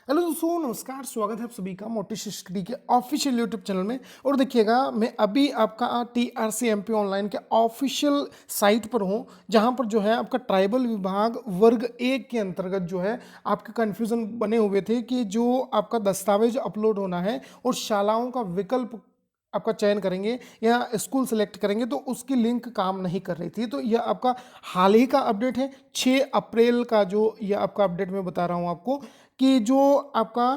Hello दोस्तों, नमस्कार। स्वागत है आप सभी का मोटिवेशन स्टडी के ऑफिशियल यूट्यूब चैनल में। और देखिएगा, मैं अभी आपका TRCMP ऑनलाइन के ऑफिशियल साइट पर हूँ, जहाँ पर जो है आपका ट्राइबल विभाग वर्ग 1 के अंतर्गत जो है आपके कन्फ्यूज़न बने हुए थे कि जो आपका दस्तावेज अपलोड होना है और शालाओं का विकल्प आपका चयन करेंगे या स्कूल सेलेक्ट करेंगे, तो उसकी लिंक काम नहीं कर रही थी। तो यह आपका हाल ही का अपडेट है, 6 अप्रैल का जो यह आपका अपडेट मैं बता रहा हूँ आपको, कि जो आपका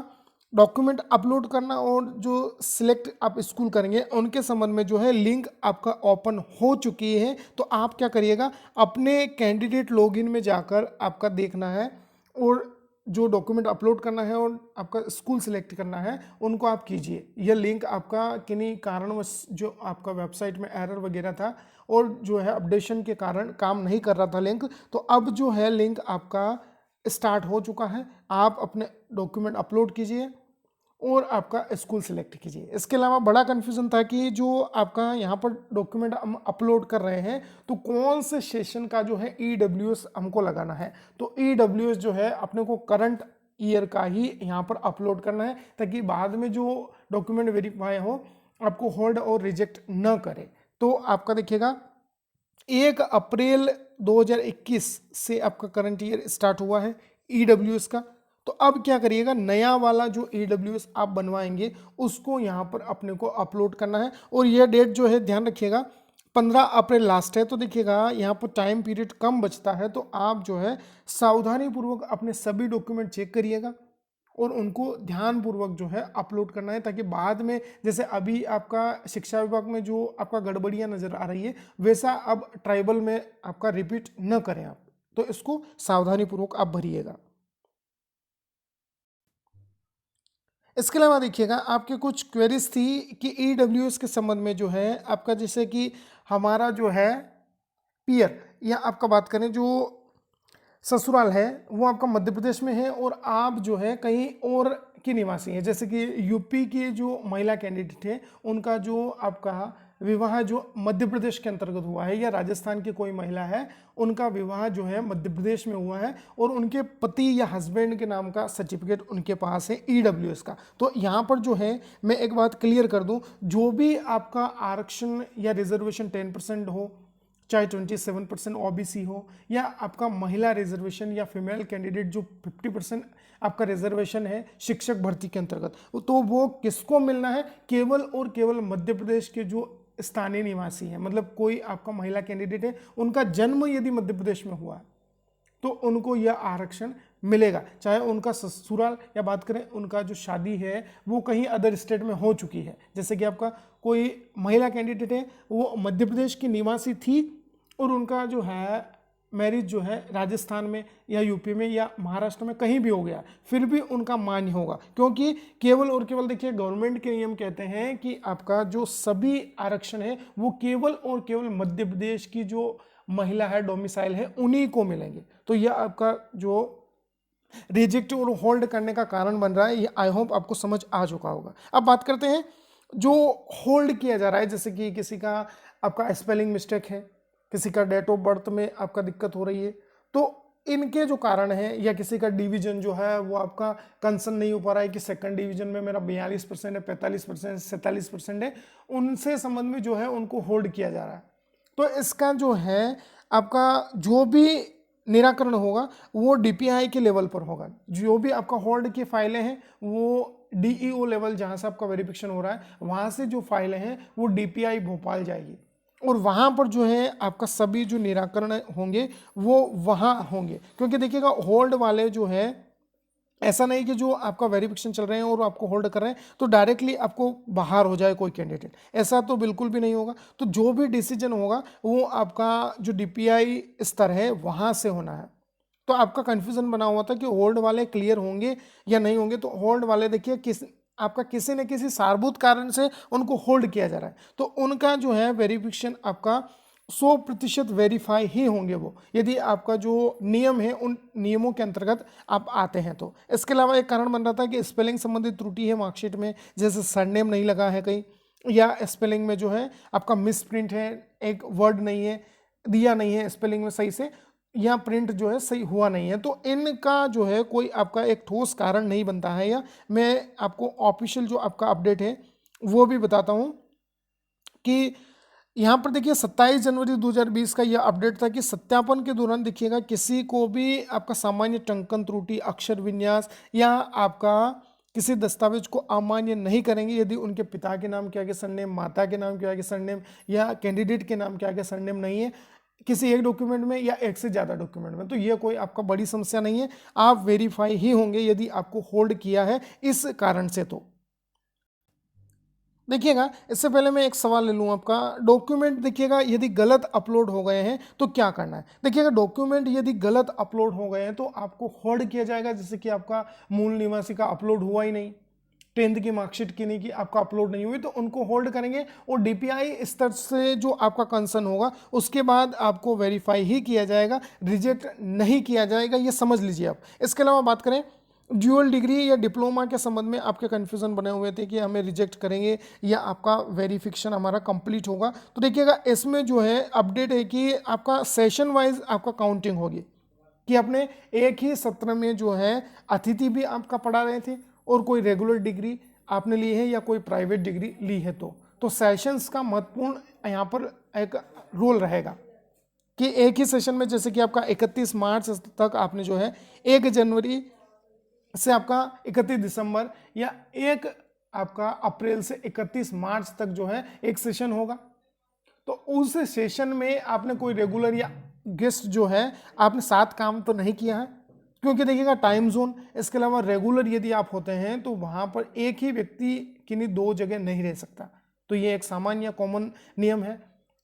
डॉक्यूमेंट अपलोड करना और जो सिलेक्ट आप स्कूल करेंगे उनके संबंध में जो है लिंक आपका ओपन हो चुकी है। तो आप क्या करिएगा, अपने कैंडिडेट लॉगिन में जाकर आपका देखना है और जो डॉक्यूमेंट अपलोड करना है और आपका स्कूल सिलेक्ट करना है उनको आप कीजिए। यह लिंक आपका किन्हीं कारणवश जो आपका वेबसाइट में एरर वगैरह था और जो है अपडेशन के कारण काम नहीं कर रहा था लिंक, तो अब जो है लिंक आपका स्टार्ट हो चुका है। आप अपने डॉक्यूमेंट अपलोड कीजिए और आपका स्कूल सेलेक्ट कीजिए। इसके अलावा बड़ा कन्फ्यूज़न था कि जो आपका यहाँ पर डॉक्यूमेंट हम अपलोड कर रहे हैं तो कौन से सेशन का जो है EWS हमको लगाना है। तो EWS जो है अपने को करंट ईयर का ही यहाँ पर अपलोड करना है, ताकि बाद में जो डॉक्यूमेंट वेरीफाई हो आपको होल्ड और रिजेक्ट न करे। तो आपका देखिएगा 1 अप्रैल 2021 से आपका करंट ईयर स्टार्ट हुआ है EWS का। तो अब क्या करिएगा, नया वाला जो EWS आप बनवाएंगे उसको यहाँ पर अपने को अपलोड करना है। और यह डेट जो है ध्यान रखिएगा, 15 अप्रैल लास्ट है। तो देखिएगा यहाँ पर टाइम पीरियड कम बचता है, तो आप जो है सावधानी पूर्वक अपने सभी डॉक्यूमेंट चेक करिएगा और उनको ध्यानपूर्वक जो है अपलोड करना है, ताकि बाद में जैसे अभी आपका शिक्षा विभाग में जो आपका गड़बड़ियां नज़र आ रही है वैसा अब ट्राइबल में आपका रिपीट न करें आप। तो इसको सावधानीपूर्वक आप भरिएगा। इसके अलावा देखिएगा, आपके कुछ क्वेरीज थी कि EWS के संबंध में जो है आपका, जैसे कि हमारा जो है पियर या आपका बात करें जो ससुराल है वो आपका मध्य प्रदेश में है और आप जो है कहीं और की निवासी हैं। जैसे कि यूपी के जो महिला कैंडिडेट हैं उनका जो आपका विवाह जो मध्य प्रदेश के अंतर्गत हुआ है, या राजस्थान की कोई महिला है उनका विवाह जो है मध्य प्रदेश में हुआ है और उनके पति या हस्बैंड के नाम का सर्टिफिकेट उनके पास है EWS का। तो यहाँ पर जो है मैं एक बात क्लियर कर दूँ, जो भी आपका आरक्षण या रिजर्वेशन 10% हो, चाहे 27% OBC हो, या आपका महिला रिजर्वेशन या फीमेल कैंडिडेट जो 50% आपका रिजर्वेशन है शिक्षक भर्ती के अंतर्गत, तो वो किसको मिलना है, केवल और केवल मध्य प्रदेश के जो स्थानीय निवासी हैं। मतलब कोई आपका महिला कैंडिडेट है, उनका जन्म यदि मध्य प्रदेश में हुआ है तो उनको यह आरक्षण मिलेगा, चाहे उनका ससुराल या बात करें उनका जो शादी है वो कहीं अदर स्टेट में हो चुकी है। जैसे कि आपका कोई महिला कैंडिडेट है वो मध्य प्रदेश की निवासी थी और उनका जो है मैरिज जो है राजस्थान में या यूपी में या महाराष्ट्र में कहीं भी हो गया, फिर भी उनका मान्य होगा, क्योंकि केवल और केवल देखिए गवर्नमेंट के नियम कहते हैं कि आपका जो सभी आरक्षण है वो केवल और केवल मध्य प्रदेश की जो महिला है डोमिसाइल है उन्हीं को मिलेंगे। तो यह आपका जो रिजेक्ट और होल्ड करने का कारण बन रहा है, ये आई होप आपको समझ आ चुका होगा। अब बात करते हैं जो होल्ड किया जा रहा है, जैसे कि किसी का आपका स्पेलिंग मिस्टेक है, किसी का डेट ऑफ बर्थ में आपका दिक्कत हो रही है, तो इनके जो कारण है, या किसी का डिवीजन जो है वो आपका कंसर्न नहीं हो पा रहा है कि सेकंड डिवीजन में मेरा 42% है, 45%, 47% है, उनसे संबंध में जो है उनको होल्ड किया जा रहा है। तो इसका जो है आपका जो भी निराकरण होगा वो DPI के लेवल पर होगा। जो भी आपका होल्ड की फाइलें हैं वो DEO लेवल, जहाँ से आपका वेरिफिकेशन हो रहा है वहाँ से जो फाइलें हैं वो DPI भोपाल जाएगी और वहाँ पर जो है आपका सभी जो निराकरण होंगे वो वहाँ होंगे। क्योंकि देखिएगा होल्ड वाले जो है, ऐसा नहीं कि जो आपका वेरिफिकेशन चल रहे हैं और आपको होल्ड कर रहे हैं तो डायरेक्टली आपको बाहर हो जाए कोई कैंडिडेट, ऐसा तो बिल्कुल भी नहीं होगा। तो जो भी डिसीजन होगा वो आपका जो DPI स्तर है वहाँ से होना है। तो आपका कन्फ्यूजन बना हुआ था कि होल्ड वाले क्लियर होंगे या नहीं होंगे। तो होल्ड वाले देखिए आपका किसी न किसी सारभूत कारण से उनको होल्ड किया जा रहा है, तो उनका जो है वेरिफिकेशन आपका 100% वेरीफाई ही होंगे वो, यदि आपका जो नियम है उन नियमों के अंतर्गत आप आते हैं। तो इसके अलावा एक कारण बन रहा था कि स्पेलिंग संबंधित त्रुटि है मार्कशीट में, जैसे सरनेम नहीं लगा है कहीं, या स्पेलिंग में जो है आपका मिस प्रिंट है, एक वर्ड नहीं है, दिया नहीं है स्पेलिंग में सही से, या प्रिंट जो है सही हुआ नहीं है। तो इनका जो है कोई आपका एक ठोस कारण नहीं बनता है। या मैं आपको ऑफिशियल जो आपका अपडेट है वो भी बताता हूँ कि यहाँ पर देखिए 27 जनवरी 2020 का यह अपडेट था कि सत्यापन के दौरान देखिएगा किसी को भी आपका सामान्य टंकन त्रुटि, अक्षर विन्यास या आपका किसी दस्तावेज को अमान्य नहीं करेंगे यदि उनके पिता के नाम के आगे सरनेम, माता के नाम के आगे सरनेम या कैंडिडेट के नाम के आगे सरनेम नहीं है किसी एक डॉक्यूमेंट में या एक से ज़्यादा डॉक्यूमेंट में। तो ये कोई आपका बड़ी समस्या नहीं है, आप वेरीफाई ही होंगे यदि आपको होल्ड किया है इस कारण से। तो देखिएगा, इससे पहले मैं एक सवाल ले लूँ आपका। डॉक्यूमेंट देखिएगा यदि गलत अपलोड हो गए हैं तो क्या करना है। देखिएगा, डॉक्यूमेंट यदि गलत अपलोड हो गए हैं तो आपको होल्ड किया जाएगा, जैसे कि आपका मूल निवासी का अपलोड हुआ ही नहीं, 10th की मार्कशीट की नहीं, कि आपका अपलोड नहीं हुई, तो उनको होल्ड करेंगे और डीपीआई स्तर से जो आपका कंसर्न होगा उसके बाद आपको वेरीफाई ही किया जाएगा, रिजेक्ट नहीं किया जाएगा, ये समझ लीजिए आप। इसके अलावा बात करें ड्यूअल डिग्री या डिप्लोमा के संबंध में आपके कन्फ्यूजन बने हुए थे कि हमें रिजेक्ट करेंगे या आपका वेरिफिकेशन हमारा कंप्लीट होगा। तो देखिएगा, इसमें जो है अपडेट है कि आपका सेशन वाइज आपका काउंटिंग होगी, कि अपने एक ही सत्र में जो है अतिथि भी आपका पढ़ा रहे थे और कोई रेगुलर डिग्री आपने ली है या कोई प्राइवेट डिग्री ली है। तो सेशंस का महत्वपूर्ण यहाँ पर एक रोल रहेगा कि एक ही सेशन में, जैसे कि आपका 31 मार्च तक आपने जो है 1 जनवरी से आपका 31 दिसंबर या 1 आपका अप्रैल से 31 मार्च तक जो है एक सेशन होगा। तो उस सेशन में आपने कोई रेगुलर या गेस्ट जो है आपने साथ काम तो नहीं किया है, क्योंकि देखिएगा टाइम जोन। इसके अलावा रेगुलर यदि आप होते हैं तो वहाँ पर एक ही व्यक्ति किन्हीं 2 जगह नहीं रह सकता। तो ये एक सामान्य कॉमन नियम है।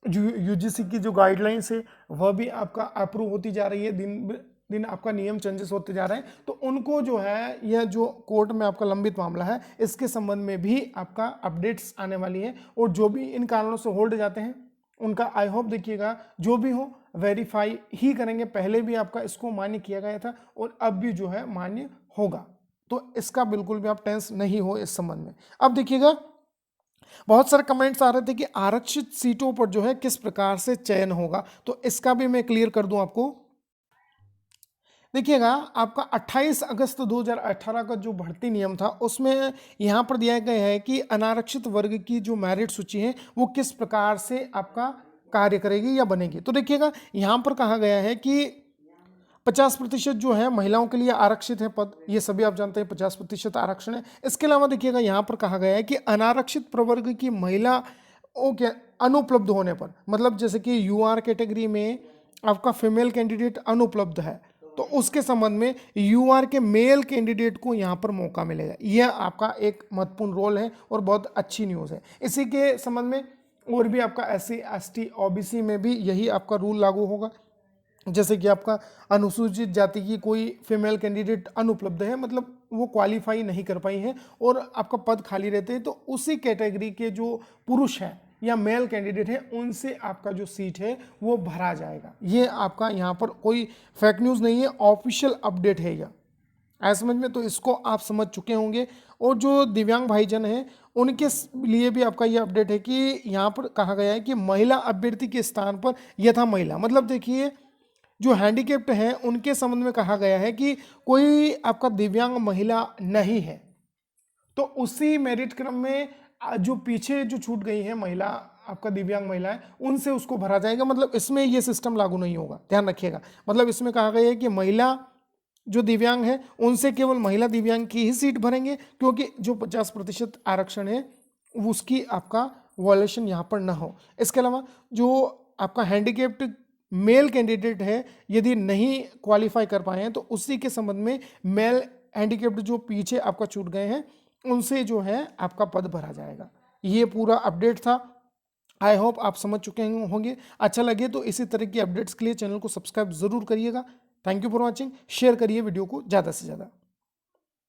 यूजीसी की जो गाइडलाइंस है वह भी आपका अप्रूव होती जा रही है, दिन दिन आपका नियम चेंजेस होते जा रहे हैं। तो उनको जो है यह जो कोर्ट में आपका लंबित मामला है इसके संबंध में भी आपका अपडेट्स आने वाली है। और जो भी इन कारणों से होल्ड जाते हैं उनका आई होप देखिएगा जो भी हो वेरीफाई ही करेंगे। पहले भी आपका इसको मान्य किया गया था और अब भी जो है मान्य होगा, तो इसका बिल्कुल भी आप टेंस नहीं हो इस संबंध में। अब देखिएगा, बहुत सारे कमेंट्स आ रहे थे कि आरक्षित सीटों पर जो है किस प्रकार से चयन होगा, तो इसका भी मैं क्लियर कर दूं आपको। देखिएगा, आपका 28 अगस्त 2018 का जो भर्ती नियम था उसमें यहाँ पर दिया गया है कि अनारक्षित वर्ग की जो मेरिट सूची है वो किस प्रकार से आपका कार्य करेगी या बनेगी। तो देखिएगा, यहाँ पर कहा गया है कि 50% जो है महिलाओं के लिए आरक्षित है पद, ये सभी आप जानते हैं 50% आरक्षण है। इसके अलावा देखिएगा, यहाँ पर कहा गया है कि अनारक्षित प्रवर्ग की महिलाओं के अनुपलब्ध होने पर, मतलब जैसे कि यूआर कैटेगरी में आपका फीमेल कैंडिडेट अनुपलब्ध है तो उसके संबंध में यूआर के मेल कैंडिडेट को यहाँ पर मौका मिलेगा। यह आपका एक महत्वपूर्ण रोल है और बहुत अच्छी न्यूज़ है। इसी के संबंध में और भी आपका SC ST OBC में भी यही आपका रूल लागू होगा। जैसे कि आपका अनुसूचित जाति की कोई फीमेल कैंडिडेट अनुपलब्ध है, मतलब वो क्वालिफाई नहीं कर पाई है और आपका पद खाली रहते हैं, तो उसी कैटेगरी के जो पुरुष हैं या मेल कैंडिडेट है उनसे आपका जो सीट है वो भरा जाएगा। ये आपका यहाँ पर कोई फेक न्यूज़ नहीं है, ऑफिशियल अपडेट है यह, ऐसा समझ में। तो इसको आप समझ चुके होंगे। और जो दिव्यांग भाईजन हैं उनके लिए भी आपका ये अपडेट है कि यहाँ पर कहा गया है कि महिला अभ्यर्थी के स्थान पर यथा महिला, मतलब देखिए जो हैंडीकेप्ड हैं उनके संबंध में कहा गया है कि कोई आपका दिव्यांग महिला नहीं है तो उसी मेरिट क्रम में जो पीछे जो छूट गई है महिला, आपका दिव्यांग महिला है, उनसे उसको भरा जाएगा। मतलब इसमें ये सिस्टम लागू नहीं होगा, ध्यान रखिएगा। मतलब इसमें कहा गया है कि महिला जो दिव्यांग है उनसे केवल महिला दिव्यांग की ही सीट भरेंगे, क्योंकि जो 50% आरक्षण है उसकी आपका वॉयलेशन यहाँ पर ना हो। इसके अलावा जो आपका हैंडीकेप्ड मेल कैंडिडेट है यदि नहीं क्वालिफाई कर पाए हैं तो उसी के संबंध में मेल हैंडीकेप्ड जो पीछे आपका छूट गए हैं उनसे जो है आपका पद भरा जाएगा। ये पूरा अपडेट था। आई होप आप समझ चुके होंगे। अच्छा लगे तो इसी तरह की अपडेट्स के लिए चैनल को सब्सक्राइब जरूर करिएगा। Thank you for watching. Share करिए वीडियो को ज़्यादा से ज़्यादा।